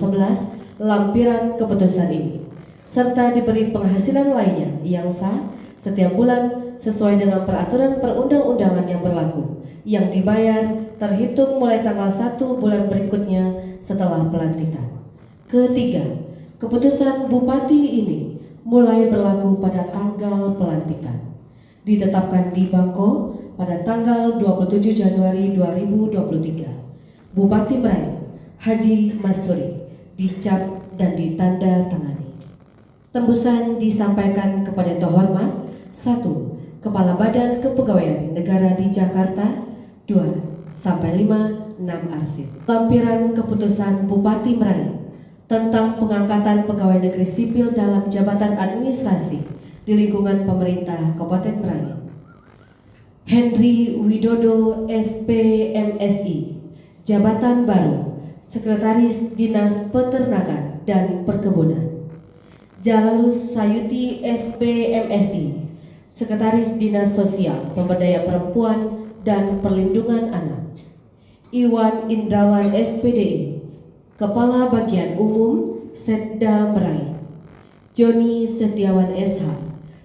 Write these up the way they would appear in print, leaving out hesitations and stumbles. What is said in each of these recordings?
11 lampiran keputusan ini, serta diberi penghasilan lainnya yang sah setiap bulan sesuai dengan peraturan perundang-undangan yang berlaku, yang dibayar terhitung mulai tanggal 1 bulan berikutnya setelah pelantikan. Ketiga, keputusan Bupati ini mulai berlaku pada tanggal pelantikan. Ditetapkan di Bangko pada tanggal 27 Januari 2023. Bupati Merangin Haji Masuri dicap dan ditanda tangani. Tembusan disampaikan kepada yang terhormat 1. Kepala Badan Kepegawaian Negara di Jakarta. 2. Sampai 5. 6 arsip. Lampiran keputusan Bupati Merangin tentang pengangkatan pegawai negeri sipil dalam jabatan administrasi di lingkungan pemerintah Kabupaten Merangin. Henry Widodo SPMSI, jabatan baru, Sekretaris Dinas Peternakan dan Perkebunan. Jalalus Sayuti SPMSI, Sekretaris Dinas Sosial, Pemberdayaan Perempuan dan Perlindungan Anak. Iwan Indrawan SPDI, Kepala Bagian Umum Setda Merangin. Joni Setiawan SH,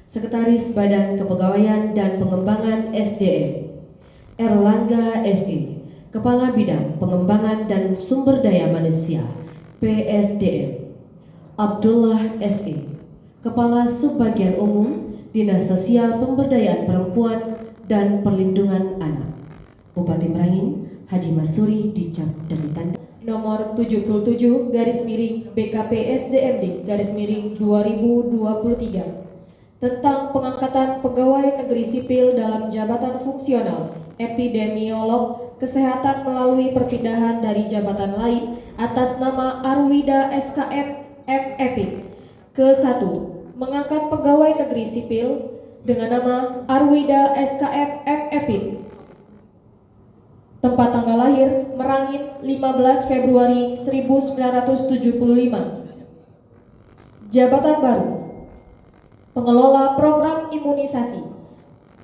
Sekretaris Badan Kepegawaian dan Pengembangan SDM. Erlangga SI, Kepala Bidang Pengembangan dan Sumber Daya Manusia PSDM. Abdullah SI, Kepala Subbagian Umum Dinas Sosial Pemberdayaan Perempuan dan Perlindungan Anak. Bupati Merangin Haji Masuri dicap dan ditanda. Nomor 77 _BKP SDMD _2023 tentang pengangkatan pegawai negeri sipil dalam jabatan fungsional epidemiolog kesehatan melalui perpindahan dari jabatan lain atas nama Arwida SKM MEP. Ke-1, mengangkat pegawai negeri sipil dengan nama Arwida SKM MEP. Tempat tanggal lahir Merangin 15 Februari 1975. Jabatan baru pengelola program imunisasi.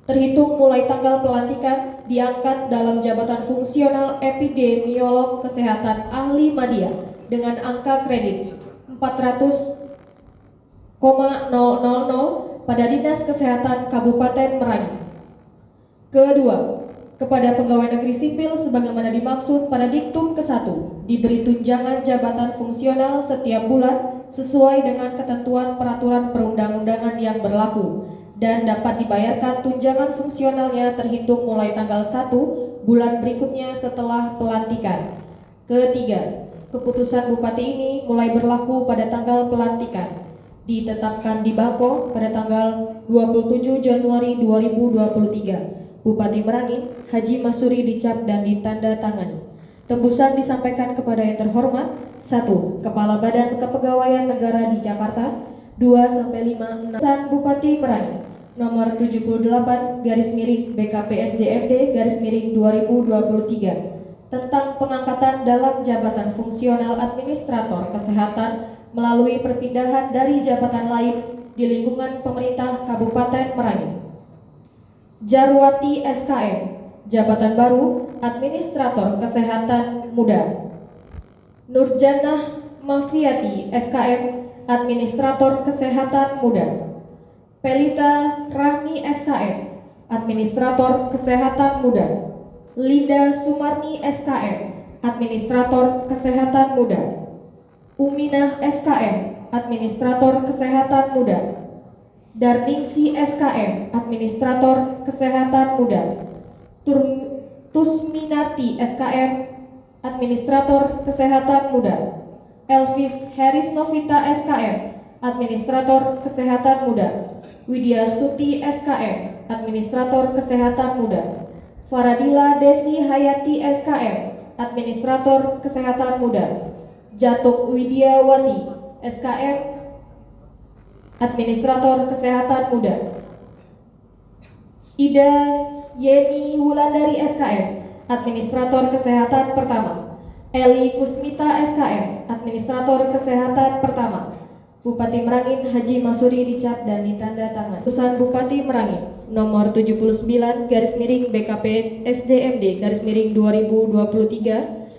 Terhitung mulai tanggal pelantikan diangkat dalam jabatan fungsional epidemiolog kesehatan ahli media dengan angka kredit 400,000 pada Dinas Kesehatan Kabupaten Merangin. Kedua, kepada pegawai negeri sipil sebagaimana dimaksud pada diktum ke-1 diberi tunjangan jabatan fungsional setiap bulan sesuai dengan ketentuan peraturan perundang-undangan yang berlaku dan dapat dibayarkan tunjangan fungsionalnya terhitung mulai tanggal 1 bulan berikutnya setelah pelantikan. Ketiga, keputusan Bupati ini mulai berlaku pada tanggal pelantikan. Ditetapkan di Bangko pada tanggal 27 Januari 2023. Bupati Merangin Haji Masuri dicap dan ditanda tangani. Tembusan disampaikan kepada yang terhormat 1. Kepala Badan Kepegawaian Negara di Jakarta. 2-5. Tembusan Bupati Merangin nomor 78 _BKP SDMD _2023 tentang pengangkatan dalam jabatan fungsional administrator kesehatan melalui perpindahan dari jabatan lain di lingkungan pemerintah Kabupaten Merangin. Jarwati SKM, jabatan baru, Administrator Kesehatan Muda. Nurjanah Mafiati SKM, Administrator Kesehatan Muda. Pelita Rahmi SKM, Administrator Kesehatan Muda. Linda Sumarni SKM, Administrator Kesehatan Muda. Uminah SKM, Administrator Kesehatan Muda. Darningsi SKM, Administrator Kesehatan Muda. Tusminarti SKM, Administrator Kesehatan Muda. Elvis Heris Novita SKM, Administrator Kesehatan Muda. Widya Stuti SKM, Administrator Kesehatan Muda. Faradila Desi Hayati SKM, Administrator Kesehatan Muda. Jatuk Widiawati SKM, Administrator Kesehatan Muda. Ida Yeni Wulandari SKM, Administrator Kesehatan Pertama. Eli Kusmita SKM, Administrator Kesehatan Pertama. Bupati Merangin Haji Masuri dicap dan ditanda tangan. Keputusan Bupati Merangin nomor 79 _BKP SDMD _2023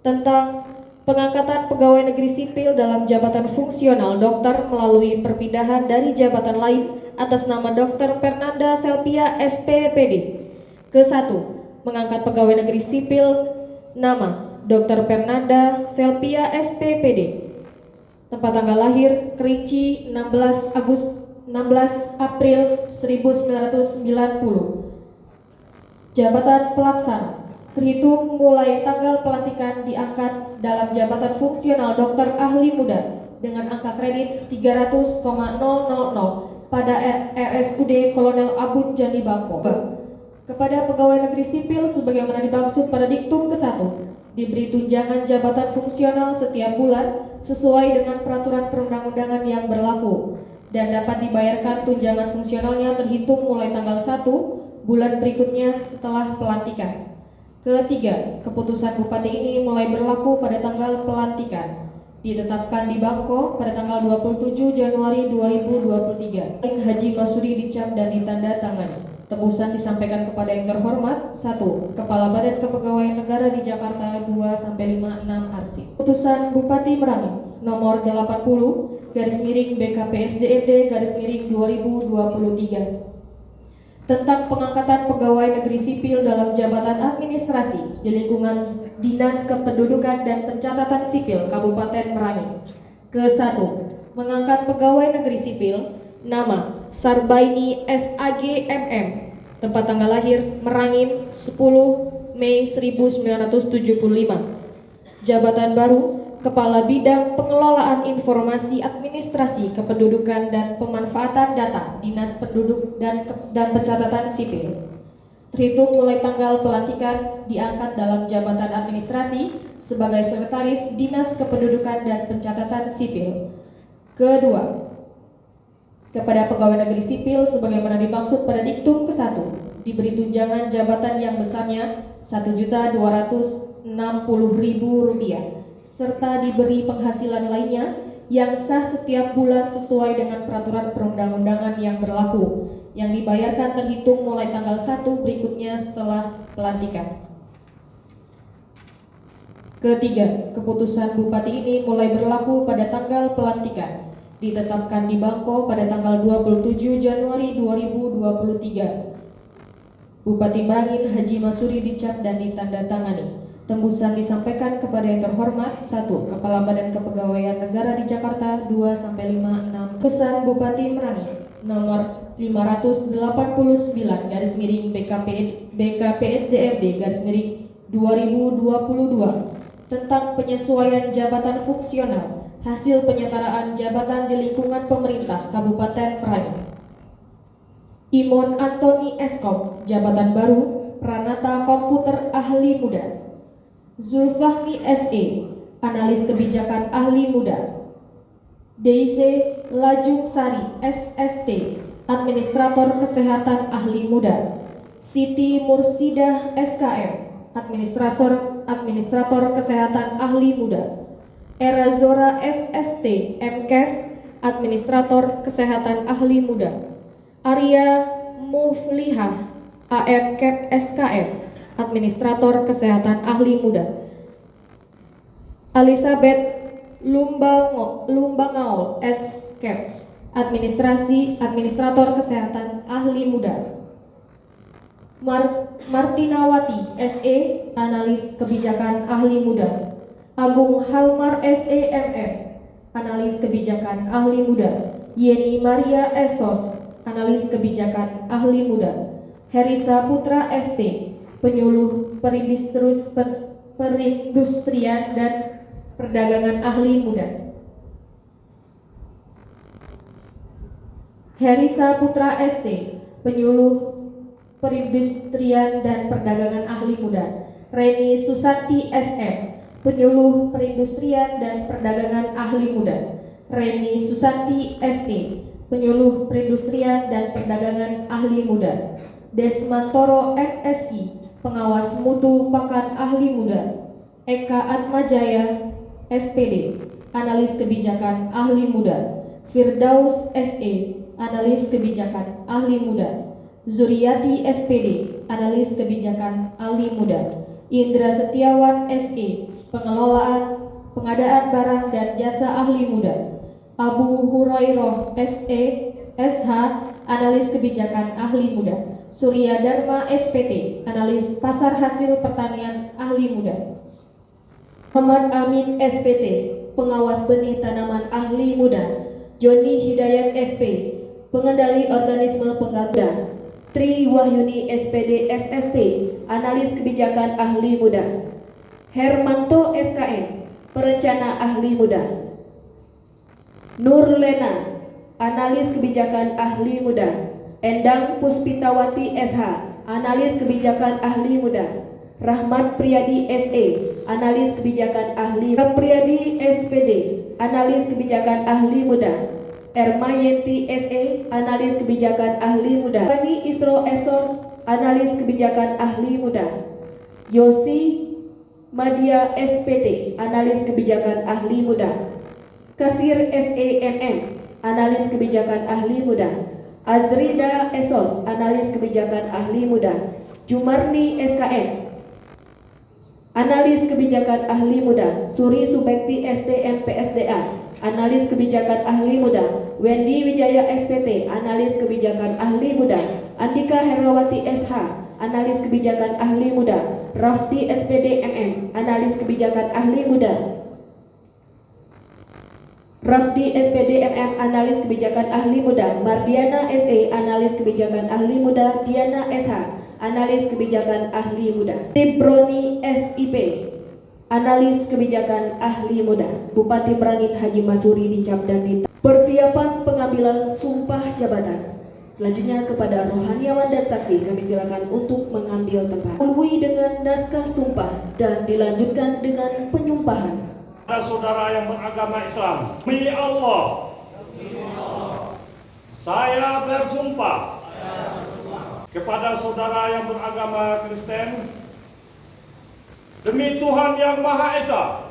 tentang Pengangkatan pegawai negeri sipil dalam jabatan fungsional dokter melalui perpindahan dari jabatan lain atas nama Dr. Fernanda Selvia SPPD. Ke-1, mengangkat pegawai negeri sipil nama Dr. Fernanda Selvia SPPD. Tempat tanggal lahir Kerinci 16 April 1990. Jabatan pelaksana terhitung mulai tanggal pelantikan diangkat dalam jabatan fungsional dokter ahli muda dengan angka kredit 300,000 pada RSUD Kolonel Abun Jani Bangko. Kepada pegawai negeri sipil sebagaimana dimaksud pada diktum ke-1 diberi tunjangan jabatan fungsional setiap bulan sesuai dengan peraturan perundang-undangan yang berlaku dan dapat dibayarkan tunjangan fungsionalnya terhitung mulai tanggal 1 bulan berikutnya setelah pelantikan. Ke-3, keputusan Bupati ini mulai berlaku pada tanggal pelantikan. Ditetapkan di Bangko pada tanggal 27 Januari 2023. Haji Masuri dicap dan ditanda tangani. Tebusan disampaikan kepada yang terhormat. 1. Kepala Badan Kepegawaian Negara di Jakarta 2-56 Arsip. Keputusan Bupati Merangin nomor 80 /BKPSDMD/2023 tentang pengangkatan pegawai negeri sipil dalam jabatan administrasi di lingkungan Dinas Kependudukan dan Pencatatan Sipil Kabupaten Merangin. Ke-1, mengangkat pegawai negeri sipil nama Sarbaini SAG MM, tempat tanggal lahir Merangin 10 Mei 1975. Jabatan baru Kepala Bidang Pengelolaan Informasi Administrasi Kependudukan dan Pemanfaatan Data Dinas Penduduk dan Pencatatan Sipil. Terhitung mulai tanggal pelantikan diangkat dalam jabatan administrasi sebagai Sekretaris Dinas Kependudukan dan Pencatatan Sipil. Ke-2, kepada pegawai negeri sipil sebagaimana dimaksud pada diktum ke-1 diberi tunjangan jabatan yang besarnya Rp1.260.000 serta diberi penghasilan lainnya yang sah setiap bulan sesuai dengan peraturan perundang-undangan yang berlaku yang dibayarkan terhitung mulai tanggal 1 berikutnya setelah pelantikan. Ke-3, keputusan Bupati ini mulai berlaku pada tanggal pelantikan. Ditetapkan di Bangko pada tanggal 27 Januari 2023. Bupati Merangin Haji Masuri dicap dan ditandatangani. Tembusan disampaikan kepada yang terhormat. 1. Kepala Badan Kepegawaian Negara di Jakarta 2-56. Keputusan Bupati Merangin nomor 589/BKPSDMD/2022 tentang penyesuaian jabatan fungsional hasil penyetaraan jabatan di lingkungan pemerintah Kabupaten Merangin. Imon Antoni Eskom, jabatan baru Pranata Komputer Ahli Muda. Zulfahmi SE, analis kebijakan ahli muda. Deize Lajung Sari SST, administrator kesehatan ahli muda. Siti Mursidah SKM, administrator kesehatan ahli muda. Era Zora SST MKes, administrator kesehatan ahli muda. Arya Muflihah AMKep SKM, administrator kesehatan ahli muda. Elizabeth Lumbangaol SKep, administrator kesehatan ahli muda. Martinawati SE, analis kebijakan ahli muda. Agung Halmar SE MM, analis kebijakan ahli muda. Yeni Maria Esos, analis kebijakan ahli muda. Herisa Putra ST, penyuluh perindustrian dan perdagangan ahli muda. Herisa Putra ST, penyuluh perindustrian dan perdagangan ahli muda. Reni Susanti SM, penyuluh perindustrian dan perdagangan ahli muda. Reni Susanti ST, penyuluh perindustrian dan perdagangan ahli muda. Desmantoro MSI, pengawas mutu pakan ahli muda. Eka Atmajaya SPD, analis kebijakan ahli muda. Firdaus SE, analis kebijakan ahli muda. Zuriati SPD, analis kebijakan ahli muda. Indra Setiawan SE, pengadaan barang dan jasa ahli muda. Abu Hurairah SH, analis kebijakan ahli muda. Surya Dharma SPT, analis pasar hasil pertanian ahli muda. Muhammad Amin SPT, pengawas benih tanaman ahli muda. Joni Hidayat SP, pengendali organisme pengguna. Tri Wahyuni SPD SST, analis kebijakan ahli muda. Hermanto SKM, perencana ahli muda. Nur Lena, analis kebijakan ahli muda. Endang Puspitawati SH, analis kebijakan ahli muda. Rahmat Priyadi SE, analis kebijakan ahli. Priyadi SPD, analis kebijakan ahli muda. Erma Yenti SE, analis kebijakan ahli muda. Bani Isro Esos, analis kebijakan ahli muda. Yosi Madia SPT, analis kebijakan ahli muda. Kasir SEMM, analis kebijakan ahli muda. Azrida Esos, analis kebijakan ahli muda. Jumarni SKM, analis kebijakan ahli muda. Suri Subekti STM PSDA, analis kebijakan ahli muda. Wendy Wijaya SPT, analis kebijakan ahli muda. Andika Herawati SH, analis kebijakan ahli muda. Rafti SPD MM, analis kebijakan ahli muda. Rafdi SPD MM, analis kebijakan ahli muda. Mardiana SE, analis kebijakan ahli muda. Diana SH, analis kebijakan ahli muda. Tibroni SIP, analis kebijakan ahli muda. Bupati Merangin Haji Masuri dicap dan ditahan. Persiapan pengambilan sumpah jabatan. Selanjutnya kepada rohaniawan dan saksi kami silakan untuk mengambil tempat. Mulai dengan naskah sumpah dan dilanjutkan dengan penyumpahan. Kepada saudara yang beragama Islam, demi Allah, saya bersumpah. Kepada saudara yang beragama Kristen, demi Tuhan Yang Maha Esa,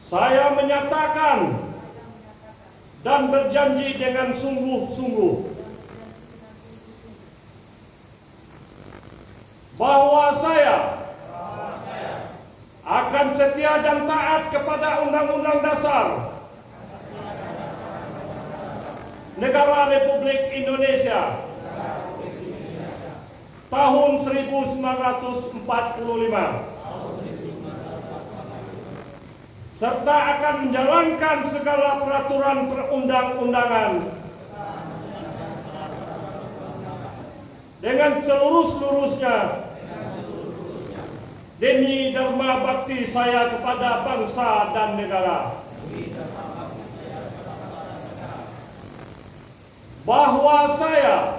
saya menyatakan dan berjanji dengan sungguh-sungguh bahwa saya akan setia dan taat kepada Undang-Undang Dasar Negara Republik Indonesia tahun 1945 serta akan menjalankan segala peraturan perundang-undangan dengan seluruh-seluruhnya demi dharma bakti saya kepada bangsa dan negara. Bahwa saya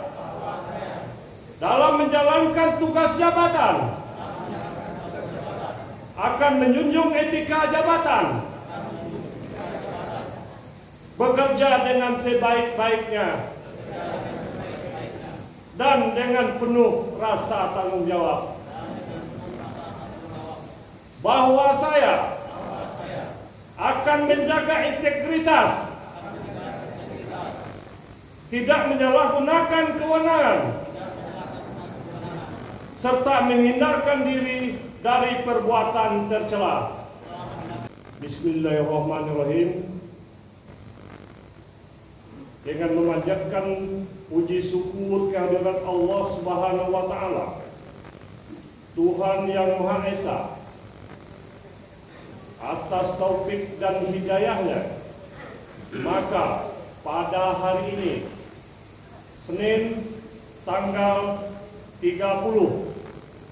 dalam menjalankan tugas jabatan akan menjunjung etika jabatan, bekerja dengan sebaik-baiknya dan dengan penuh rasa tanggung jawab. Bahwa saya akan menjaga integritas, tidak menyalahgunakan kewenangan, serta menghindarkan diri dari perbuatan tercela. Bismillahirrahmanirrahim. Dengan memanjatkan puji syukur kehadirat Allah Subhanahu wa Ta'ala, Tuhan Yang Maha Esa, atas taufik dan hidayahnya, maka pada hari ini, Senin tanggal 30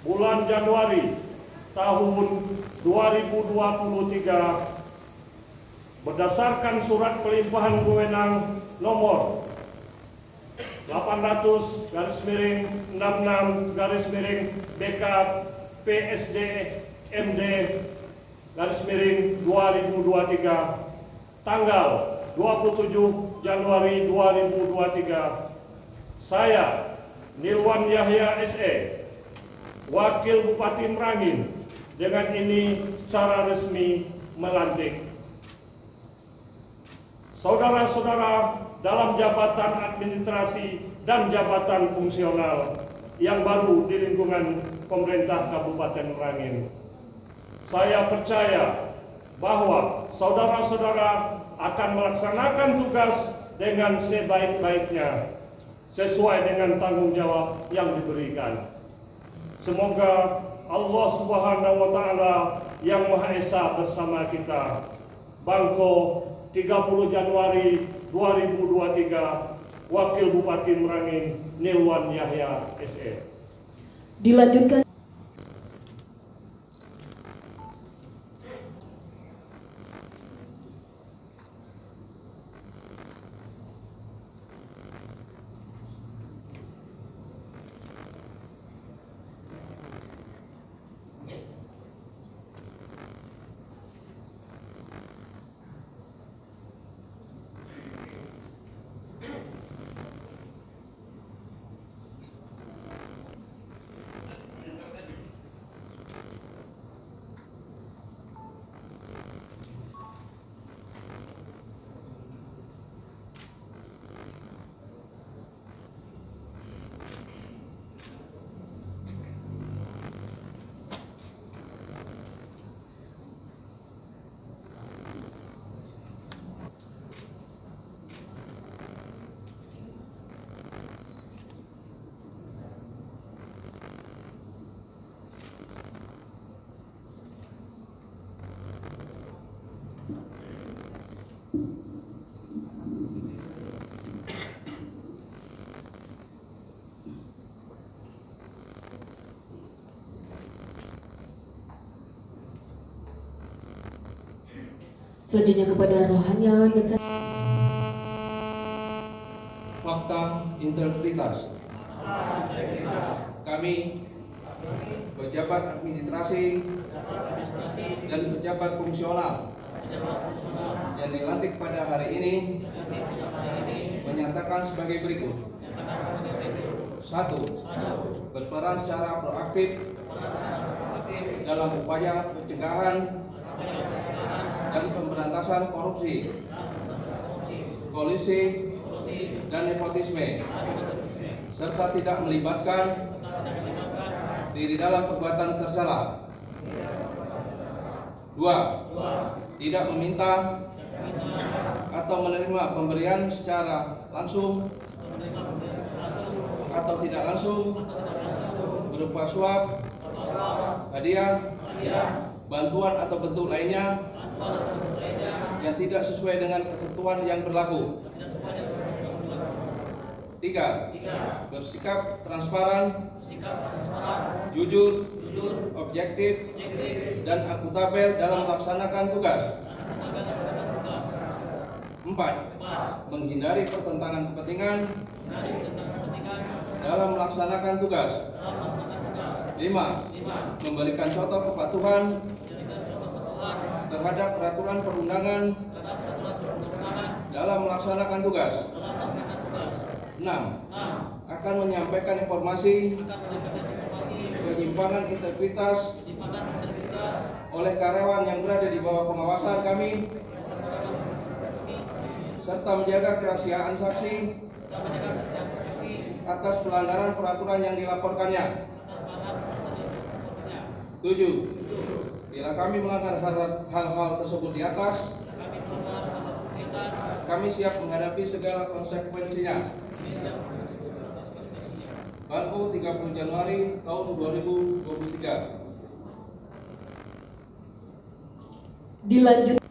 bulan Januari tahun 2023, berdasarkan surat pelimpahan wewenang nomor 800/66/BK PSD MD /2023 tanggal 27 Januari 2023, saya Nirwan Yahya SE, Wakil Bupati Merangin, dengan ini secara resmi melantik saudara-saudara dalam jabatan administrasi dan jabatan fungsional yang baru di lingkungan pemerintah Kabupaten Merangin. Saya percaya bahwa saudara-saudara akan melaksanakan tugas dengan sebaik-baiknya sesuai dengan tanggung jawab yang diberikan. Semoga Allah Subhanahu wa Ta'ala yang Maha Esa bersama kita. Bangko 30 Januari 2023, Wakil Bupati Merangin Nilwan Yahya SE. Dilanjutkan. Selanjutnya kepada rohaniawan dan fakta integritas. Kami pejabat administrasi dan pejabat fungsional yang dilantik pada hari ini menyatakan sebagai berikut. 1. Berperan secara proaktif dalam upaya pencegahan dan pemberantasan korupsi, kolusi, dan nepotisme, serta tidak melibatkan diri dalam perbuatan tercela. 2. Tidak meminta atau menerima pemberian secara langsung atau tidak langsung berupa suap, hadiah, bantuan atau bentuk lainnya yang tidak sesuai dengan ketentuan yang berlaku. 3. Bersikap transparan, jujur, objektif, dan akuntabel dalam melaksanakan tugas. 4. Menghindari pertentangan kepentingan dalam melaksanakan tugas. 5. Memberikan contoh kepatuhan terhadap peraturan perundangan dalam melaksanakan tugas. 6. Akan menyampaikan informasi penyimpangan integritas oleh karyawan yang berada di bawah pengawasan kami, serta menjaga kerahasiaan saksi atas pelanggaran peraturan yang dilaporkannya. 7. Bila kami melanggar hal-hal tersebut di atas, kami siap menghadapi segala konsekuensinya. Bangko 30 Januari tahun 2023. dilanjut.